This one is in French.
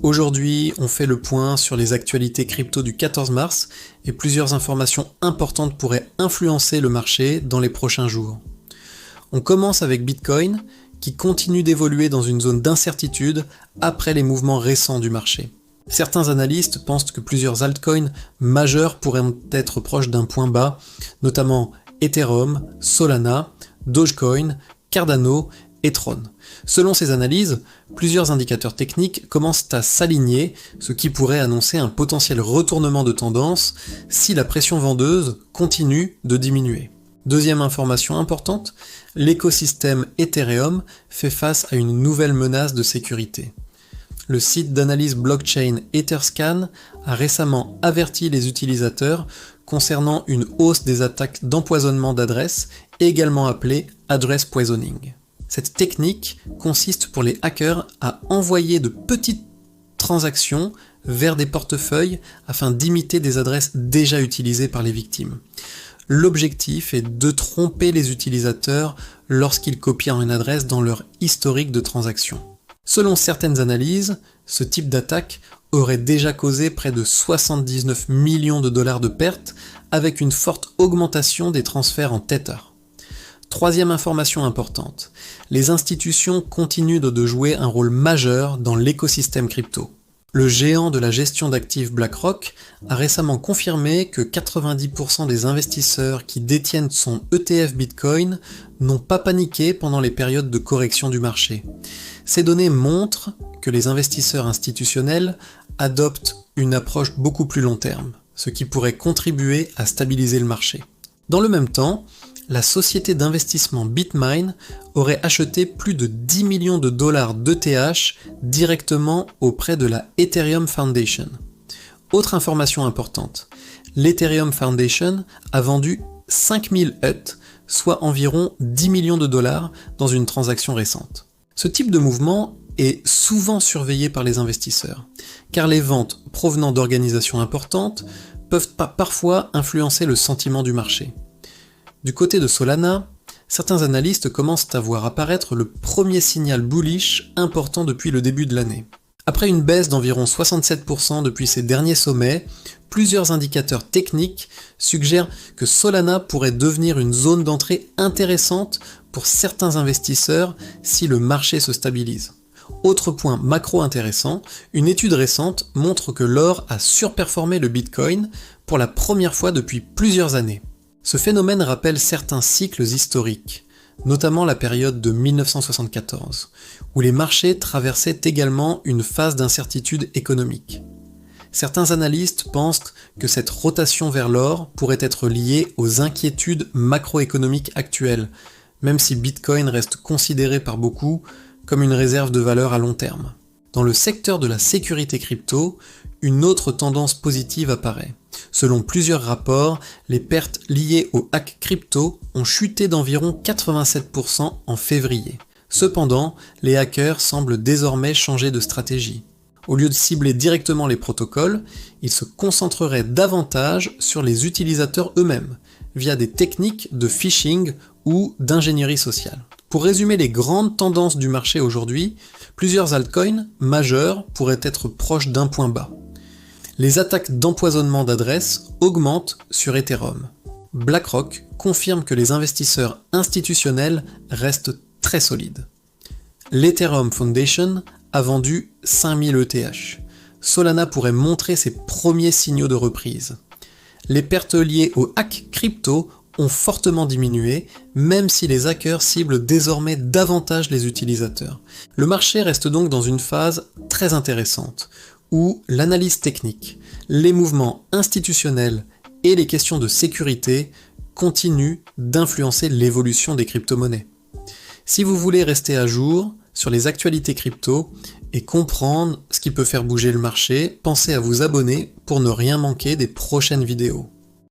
Aujourd'hui, on fait le point sur les actualités crypto du 14 mars et plusieurs informations importantes pourraient influencer le marché dans les prochains jours. On commence avec Bitcoin, qui continue d'évoluer dans une zone d'incertitude après les mouvements récents du marché. Certains analystes pensent que plusieurs altcoins majeurs pourraient être proches d'un point bas, notamment Ethereum, Solana, Dogecoin, Cardano et Tron. Selon ces analyses, plusieurs indicateurs techniques commencent à s'aligner, ce qui pourrait annoncer un potentiel retournement de tendance si la pression vendeuse continue de diminuer. Deuxième information importante, l'écosystème Ethereum fait face à une nouvelle menace de sécurité. Le site d'analyse blockchain Etherscan a récemment averti les utilisateurs concernant une hausse des attaques d'empoisonnement d'adresses, également appelée address poisoning. Cette technique consiste pour les hackers à envoyer de petites transactions vers des portefeuilles afin d'imiter des adresses déjà utilisées par les victimes. L'objectif est de tromper les utilisateurs lorsqu'ils copient une adresse dans leur historique de transactions. Selon certaines analyses, ce type d'attaque aurait déjà causé près de 79 millions de dollars de pertes avec une forte augmentation des transferts en Tether. Troisième information importante, les institutions continuent de jouer un rôle majeur dans l'écosystème crypto. Le géant de la gestion d'actifs BlackRock a récemment confirmé que 90% des investisseurs qui détiennent son ETF Bitcoin n'ont pas paniqué pendant les périodes de correction du marché. Ces données montrent que les investisseurs institutionnels adoptent une approche beaucoup plus long terme, ce qui pourrait contribuer à stabiliser le marché. Dans le même temps, la société d'investissement BitMine aurait acheté plus de 10 millions de dollars d'ETH directement auprès de la Ethereum Foundation. Autre information importante, l'Ethereum Foundation a vendu 5000 ETH, soit environ 10 millions de dollars dans une transaction récente. Ce type de mouvement est souvent surveillé par les investisseurs, car les ventes provenant d'organisations importantes peuvent parfois influencer le sentiment du marché. Du côté de Solana, certains analystes commencent à voir apparaître le premier signal bullish important depuis le début de l'année. Après une baisse d'environ 67% depuis ses derniers sommets, plusieurs indicateurs techniques suggèrent que Solana pourrait devenir une zone d'entrée intéressante pour certains investisseurs si le marché se stabilise. Autre point macro intéressant, une étude récente montre que l'or a surperformé le Bitcoin pour la première fois depuis plusieurs années. Ce phénomène rappelle certains cycles historiques, notamment la période de 1974, où les marchés traversaient également une phase d'incertitude économique. Certains analystes pensent que cette rotation vers l'or pourrait être liée aux inquiétudes macroéconomiques actuelles, même si Bitcoin reste considéré par beaucoup comme une réserve de valeur à long terme. Dans le secteur de la sécurité crypto, une autre tendance positive apparaît. Selon plusieurs rapports, les pertes liées au hack crypto ont chuté d'environ 87% en février. Cependant, les hackers semblent désormais changer de stratégie. Au lieu de cibler directement les protocoles, ils se concentreraient davantage sur les utilisateurs eux-mêmes, via des techniques de phishing ou d'ingénierie sociale. Pour résumer les grandes tendances du marché aujourd'hui, plusieurs altcoins majeurs pourraient être proches d'un point bas. Les attaques d'empoisonnement d'adresses augmentent sur Ethereum. BlackRock confirme que les investisseurs institutionnels restent très solides. L'Ethereum Foundation a vendu 5000 ETH. Solana pourrait montrer ses premiers signaux de reprise. Les pertes liées au hack crypto ont fortement diminué, même si les hackers ciblent désormais davantage les utilisateurs. Le marché reste donc dans une phase très intéressante, où l'analyse technique, les mouvements institutionnels et les questions de sécurité continuent d'influencer l'évolution des crypto-monnaies. Si vous voulez rester à jour sur les actualités crypto et comprendre ce qui peut faire bouger le marché, pensez à vous abonner pour ne rien manquer des prochaines vidéos.